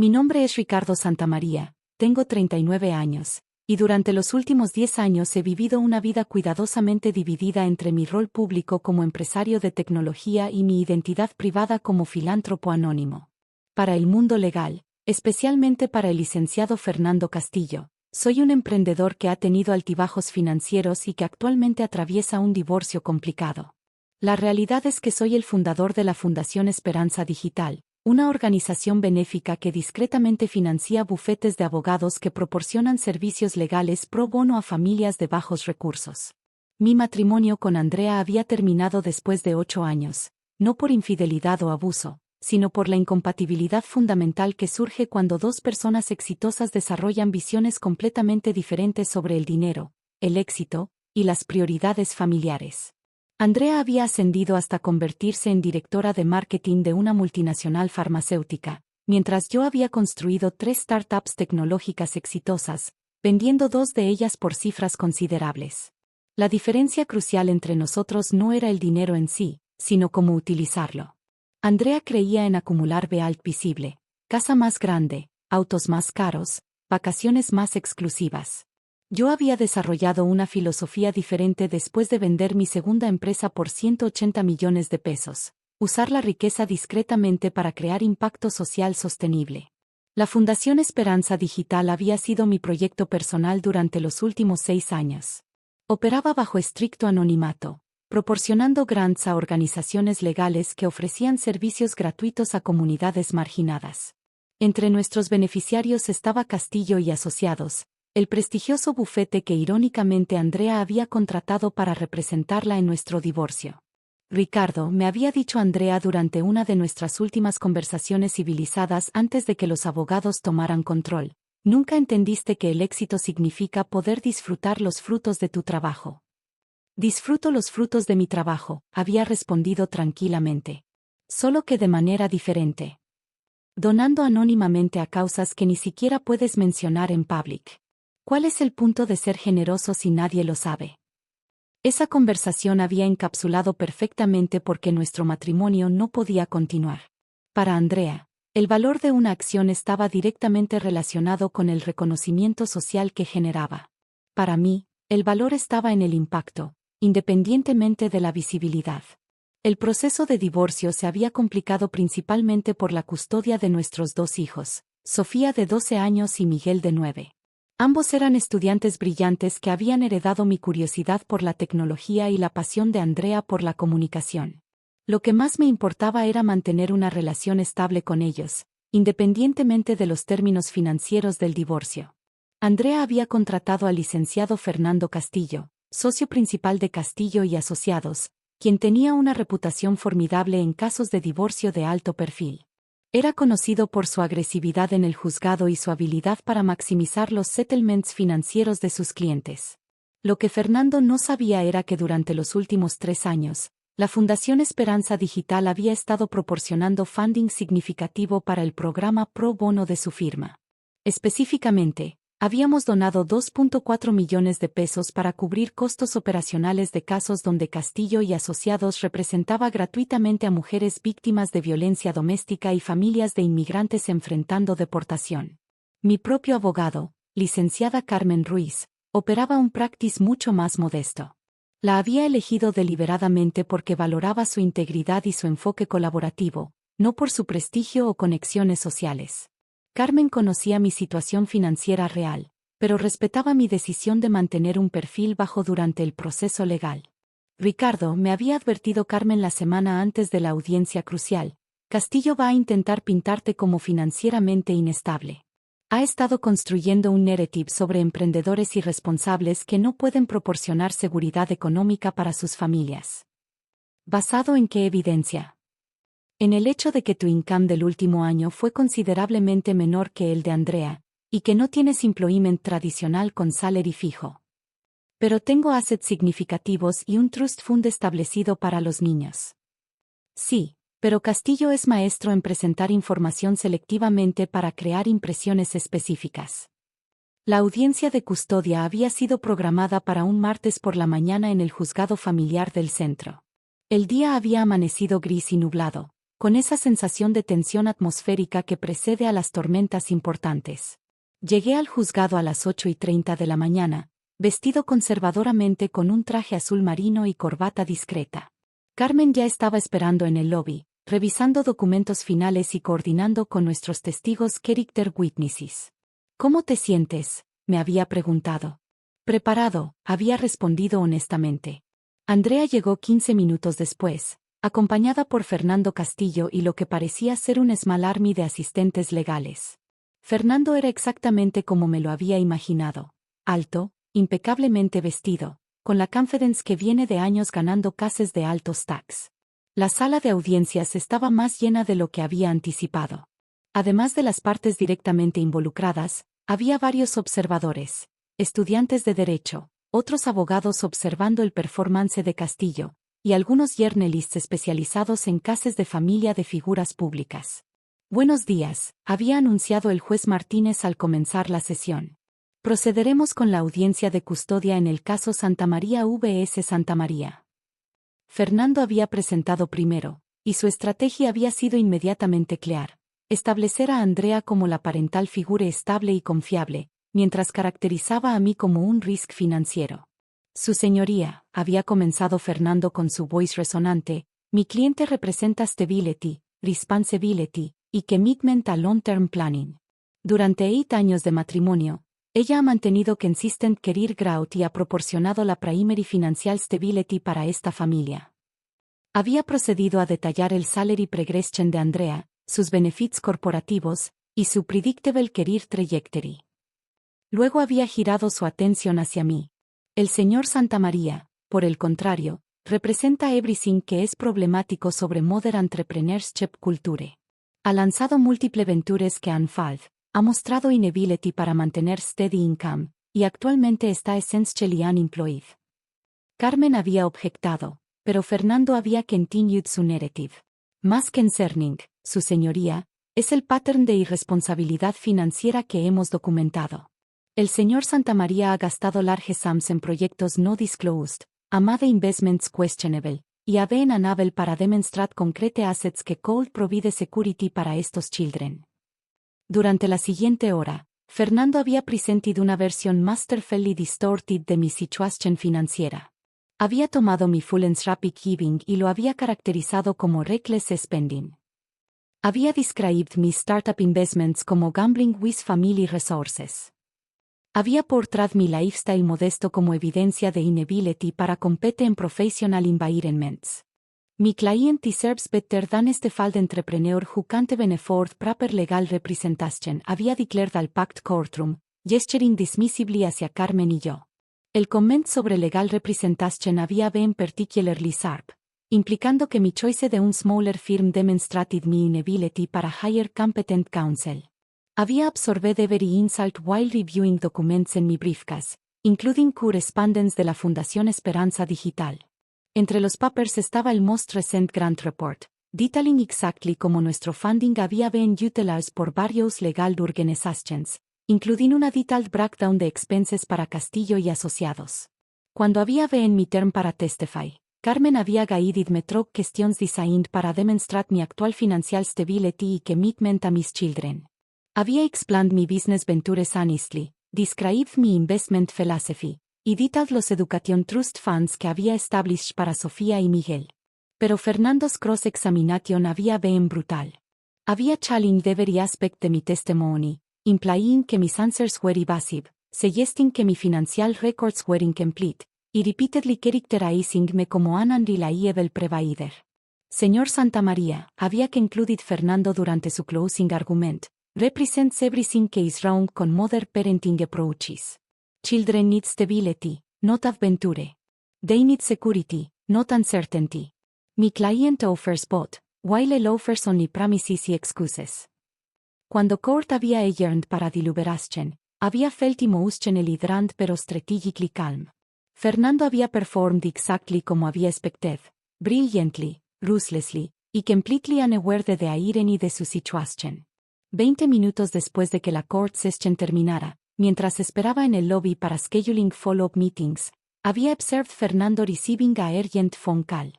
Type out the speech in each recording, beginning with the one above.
Mi nombre es Ricardo Santamaría, tengo 39 años, y durante los últimos 10 años he vivido una vida cuidadosamente dividida entre mi rol público como empresario de tecnología y mi identidad privada como filántropo anónimo. Para el mundo legal, especialmente para el licenciado Fernando Castillo, soy un emprendedor que ha tenido altibajos financieros y que actualmente atraviesa un divorcio complicado. La realidad es que soy el fundador de la Fundación Esperanza Digital, una organización benéfica que discretamente financia bufetes de abogados que proporcionan servicios legales pro bono a familias de bajos recursos. Mi matrimonio con Andrea había terminado después de 8 años, no por infidelidad o abuso, sino por la incompatibilidad fundamental que surge cuando dos personas exitosas desarrollan visiones completamente diferentes sobre el dinero, el éxito y las prioridades familiares. Andrea había ascendido hasta convertirse en directora de marketing de una multinacional farmacéutica, mientras yo había construido 3 startups tecnológicas exitosas, vendiendo 2 de ellas por cifras considerables. La diferencia crucial entre nosotros no era el dinero en sí, sino cómo utilizarlo. Andrea creía en acumular wealth visible, casa más grande, autos más caros, vacaciones más exclusivas. Yo había desarrollado una filosofía diferente después de vender mi segunda empresa por 180 millones de pesos, usar la riqueza discretamente para crear impacto social sostenible. La Fundación Esperanza Digital había sido mi proyecto personal durante los últimos 6 años. Operaba bajo estricto anonimato, proporcionando grants a organizaciones legales que ofrecían servicios gratuitos a comunidades marginadas. Entre nuestros beneficiarios estaba Castillo y Asociados, el prestigioso bufete que irónicamente Andrea había contratado para representarla en nuestro divorcio. Ricardo, me había dicho Andrea durante una de nuestras últimas conversaciones civilizadas antes de que los abogados tomaran control, nunca entendiste que el éxito significa poder disfrutar los frutos de tu trabajo. Disfruto los frutos de mi trabajo, había respondido tranquilamente. Solo que de manera diferente. Donando anónimamente a causas que ni siquiera puedes mencionar en public. ¿Cuál es el punto de ser generoso si nadie lo sabe? Esa conversación había encapsulado perfectamente por qué nuestro matrimonio no podía continuar. Para Andrea, el valor de una acción estaba directamente relacionado con el reconocimiento social que generaba. Para mí, el valor estaba en el impacto, independientemente de la visibilidad. El proceso de divorcio se había complicado principalmente por la custodia de nuestros 2 hijos, Sofía de 12 años y Miguel de 9. Ambos eran estudiantes brillantes que habían heredado mi curiosidad por la tecnología y la pasión de Andrea por la comunicación. Lo que más me importaba era mantener una relación estable con ellos, independientemente de los términos financieros del divorcio. Andrea había contratado al licenciado Fernando Castillo, socio principal de Castillo y Asociados, quien tenía una reputación formidable en casos de divorcio de alto perfil. Era conocido por su agresividad en el juzgado y su habilidad para maximizar los settlements financieros de sus clientes. Lo que Fernando no sabía era que durante los últimos 3 años, la Fundación Esperanza Digital había estado proporcionando funding significativo para el programa pro bono de su firma. Específicamente, habíamos donado 2.4 millones de pesos para cubrir costos operacionales de casos donde Castillo y Asociados representaba gratuitamente a mujeres víctimas de violencia doméstica y familias de inmigrantes enfrentando deportación. Mi propio abogado, licenciada Carmen Ruiz, operaba un practice mucho más modesto. La había elegido deliberadamente porque valoraba su integridad y su enfoque colaborativo, no por su prestigio o conexiones sociales. Carmen conocía mi situación financiera real, pero respetaba mi decisión de mantener un perfil bajo durante el proceso legal. Ricardo, me había advertido Carmen la semana antes de la audiencia crucial, Castillo va a intentar pintarte como financieramente inestable. Ha estado construyendo un narrative sobre emprendedores irresponsables que no pueden proporcionar seguridad económica para sus familias. ¿Basado en qué evidencia? En el hecho de que tu income del último año fue considerablemente menor que el de Andrea, y que no tienes employment tradicional con salary fijo. Pero tengo assets significativos y un trust fund establecido para los niños. Sí, pero Castillo es maestro en presentar información selectivamente para crear impresiones específicas. La audiencia de custodia había sido programada para un martes por la mañana en el juzgado familiar del centro. El día había amanecido gris y nublado, con esa sensación de tensión atmosférica que precede a las tormentas importantes. Llegué al juzgado a las 8:30 de la mañana, vestido conservadoramente con un traje azul marino y corbata discreta. Carmen ya estaba esperando en el lobby, revisando documentos finales y coordinando con nuestros testigos character witnesses. ¿Cómo te sientes?, me había preguntado. Preparado, había respondido honestamente. Andrea llegó 15 minutos después, acompañada por Fernando Castillo y lo que parecía ser un small army de asistentes legales. Fernando era exactamente como me lo había imaginado: alto, impecablemente vestido, con la confidence que viene de años ganando cases de altos tax. La sala de audiencias estaba más llena de lo que había anticipado. Además de las partes directamente involucradas, había varios observadores, estudiantes de derecho, otros abogados observando el performance de Castillo, y algunos journalists especializados en casos de familia de figuras públicas. Buenos días, había anunciado el juez Martínez al comenzar la sesión. Procederemos con la audiencia de custodia en el caso Santamaría vs Santamaría. Fernando había presentado primero, y su estrategia había sido inmediatamente clara: establecer a Andrea como la parental figura estable y confiable, mientras caracterizaba a mí como un risk financiero. Su señoría, había comenzado Fernando con su voz resonante, mi cliente representa stability, responsibility, y commitment a long-term planning. Durante 8 años de matrimonio, ella ha mantenido consistent career growth y ha proporcionado la primary financial stability para esta familia. Había procedido a detallar el salary progression de Andrea, sus benefits corporativos, y su predictable career trajectory. Luego había girado su atención hacia mí. El señor Santamaría, por el contrario, representa everything que es problemático sobre modern entrepreneurship culture. Ha lanzado múltiples ventures que han failed, ha mostrado inability para mantener steady income, y actualmente está essentially unemployed. Carmen había objetado, pero Fernando había continued su narrative. Más concerning, su señoría, es el pattern de irresponsabilidad financiera que hemos documentado. El señor Santamaría ha gastado large sums en proyectos no disclosed, amade investments questionable, y have unable para demostrar concrete assets que could provide security para estos children. Durante la siguiente hora, Fernando había presentado una versión masterfully distorted de mi situación financiera. Había tomado mi philanthropic giving y lo había caracterizado como reckless spending. Había described mis startup investments como gambling with family resources. Había portrayado mi lifestyle modesto como evidencia de inability para competir en professional environments. Mi client deserves better than este failed entrepreneur who can't even afford proper legal representation, había declared al packed courtroom, gesturing dismissively hacia Carmen y yo. El comment sobre legal representation había been particularly sharp, implicando que mi choice de un smaller firm demonstrated mi inability para hire competent counsel. Había absorbed every insult while reviewing documents en mi briefcase, including correspondence de la Fundación Esperanza Digital. Entre los papers estaba el most recent grant report, detailing exactly cómo nuestro funding había been utilized por varios legal organizations, including una detailed breakdown de expenses para Castillo y asociados. Cuando había been mi term para testify, Carmen había guided me through questions designed para demostrar mi actual financial stability y commitment a mis children. Había explained mi business ventures honestly, described mi investment philosophy, y detailed los education trust funds que había established para Sofía y Miguel. Pero Fernando's cross-examination había been brutal. Había challenged every aspect de mi testimony, implying que mis answers were evasive, suggesting que mi financial records were incomplete, y repeatedly characterizing me como an unreliable provider. Señor Santamaría, había concluded Fernando durante su closing argument, represents everything que is wrong con modern parenting approaches. Children need stability, not adventure. They need security, not uncertainty. Mi client offers both, while el offers only promises y excuses. Cuando court había adjourned para deliberación, había felt emotionally drained pero strategically calm. Fernando había performed exactly como había expected, brilliantly, ruthlessly, y completely unaware de the irony de su situación. 20 minutos después de que la court session terminara, mientras esperaba en el lobby para scheduling follow-up meetings, había observed Fernando receiving a urgent phone call.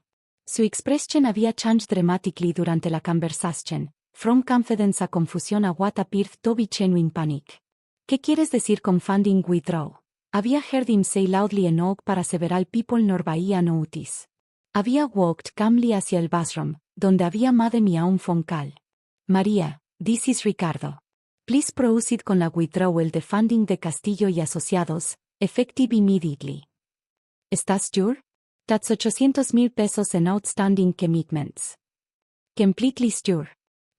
Su expression había changed dramatically durante la conversation, from confidence a confusión a what appeared to be genuine panic. ¿Qué quieres decir con funding withdraw? Había heard him say loudly enough para several people nor bahía notice. Había walked calmly hacia el bathroom, donde había made mi own phone call. María, this is Ricardo. Please proceed con la withdrawal de funding de Castillo y Asociados, effective immediately. ¿Estás sure? That's 800,000 pesos en outstanding commitments. Completely sure.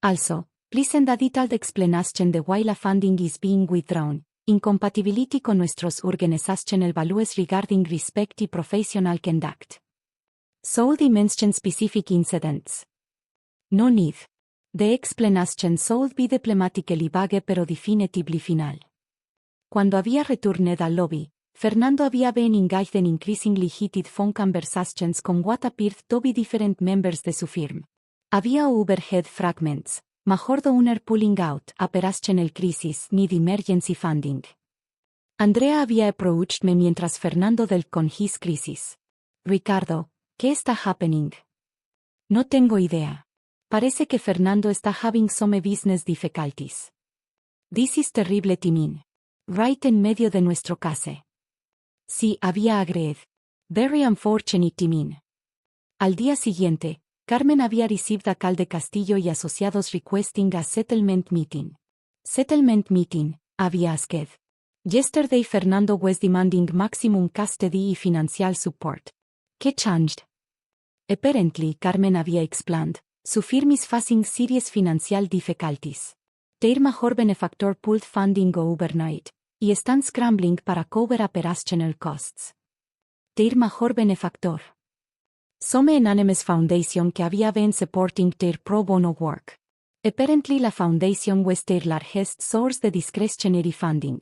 Also, please send a detailed explanation de why la funding is being withdrawn, incompatibility con nuestros organizational values regarding respect y professional conduct. Solely mention specific incidents. No need. The explanation should be diplomatically vague pero definitively final. Cuando había returned al lobby, Fernando había been engaged in increasingly heated phone conversations con what appeared to be different members de su firm. Había overhead fragments, mejor owner pulling out, operational crisis, need emergency funding. Andrea había approached me mientras Fernando dealt con his crisis. Ricardo, ¿qué está happening? No tengo idea. Parece que Fernando está having some business difficulties. This is terrible timing. Right en medio de nuestro case. Sí, había agreed. Very unfortunate timing. Al día siguiente, Carmen había received a call de Castillo y Asociados requesting a settlement meeting. Settlement meeting, había asked. Yesterday Fernando was demanding maximum custody y financial support. ¿Qué changed? Apparently Carmen había explained. Su firm is facing serious financial difficulties. Their major benefactor pulled funding overnight, y están scrambling para cover operational costs. Their major benefactor. Some anonymous foundation que había been supporting their pro bono work. Apparently la foundation was their largest source de discretionary funding.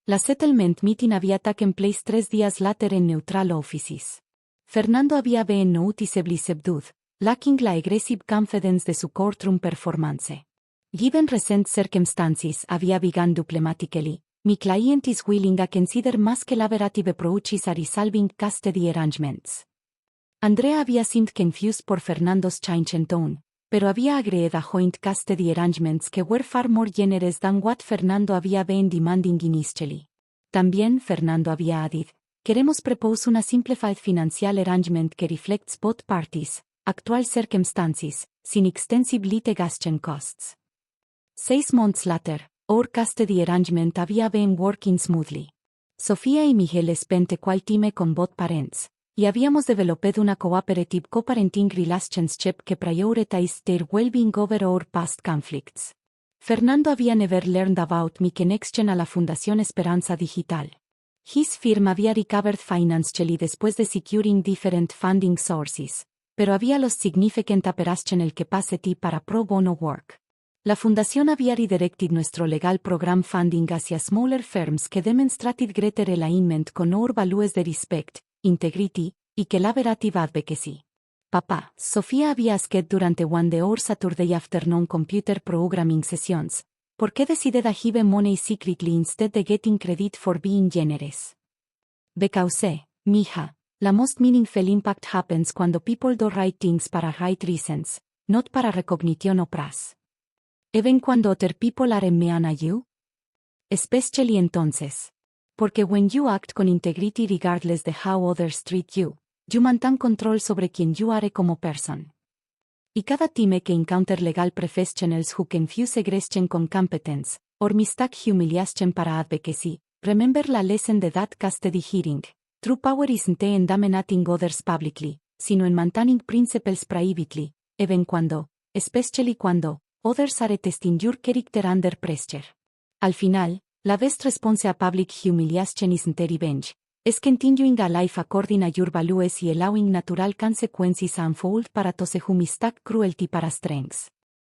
La settlement meeting había taken place 3 días later en neutral offices. Fernando había been noticeably subdued, lacking la aggressive confidence de su courtroom performance. Given recent circumstances, había begun diplomatically, my client is willing to consider más collaborative approaches a resolving custody arrangements. Andrea había seemed confused por Fernando's change in tone, pero había agreed a joint custody arrangements que were far more generous than what Fernando había been demanding initially. También Fernando había added, queremos propose una simplified financial arrangement que reflects both parties, actual circumstances, sin extensive litigation costs. 6 months later, our custody arrangement había been working smoothly. Sofía y Miguel spent equal time con both parents, y habíamos developed una cooperative co-parenting relationship que prioritized their well-being over our past conflicts. Fernando había never learned about mi connection a la Fundación Esperanza Digital. His firm había recovered financially después de securing different funding sources, pero había lost significant operational capacity para pro bono work. La fundación había redirected nuestro legal program funding hacia smaller firms que demonstrated greater alignment con our values de respect, integrity, y collaborative advocacy. Papá, Sofía había asked durante one de our Saturday afternoon computer programming sessions, ¿por qué decided a give money secretly instead de getting credit for being generous? Because, mija, la most meaningful impact happens cuando people do right things para right reasons, not para recognition o praise. Even cuando other people are mean a you? Especially entonces. Porque when you act con integrity regardless de how others treat you, you maintain control sobre quien you are como person. Y cada time que encounter legal professionals who confuse aggression con competence, or mistake humiliation para advocacy, remember la lesson de that custody hearing. True power isn't in dominating others publicly, sino en maintaining principles privately, even cuando, especially cuando, others are testing your character under pressure. Al final, la best response a public humiliation isn't revenge, es continuing a life according a your values y allowing natural consequences unfold para those who mistake cruelty para strengths.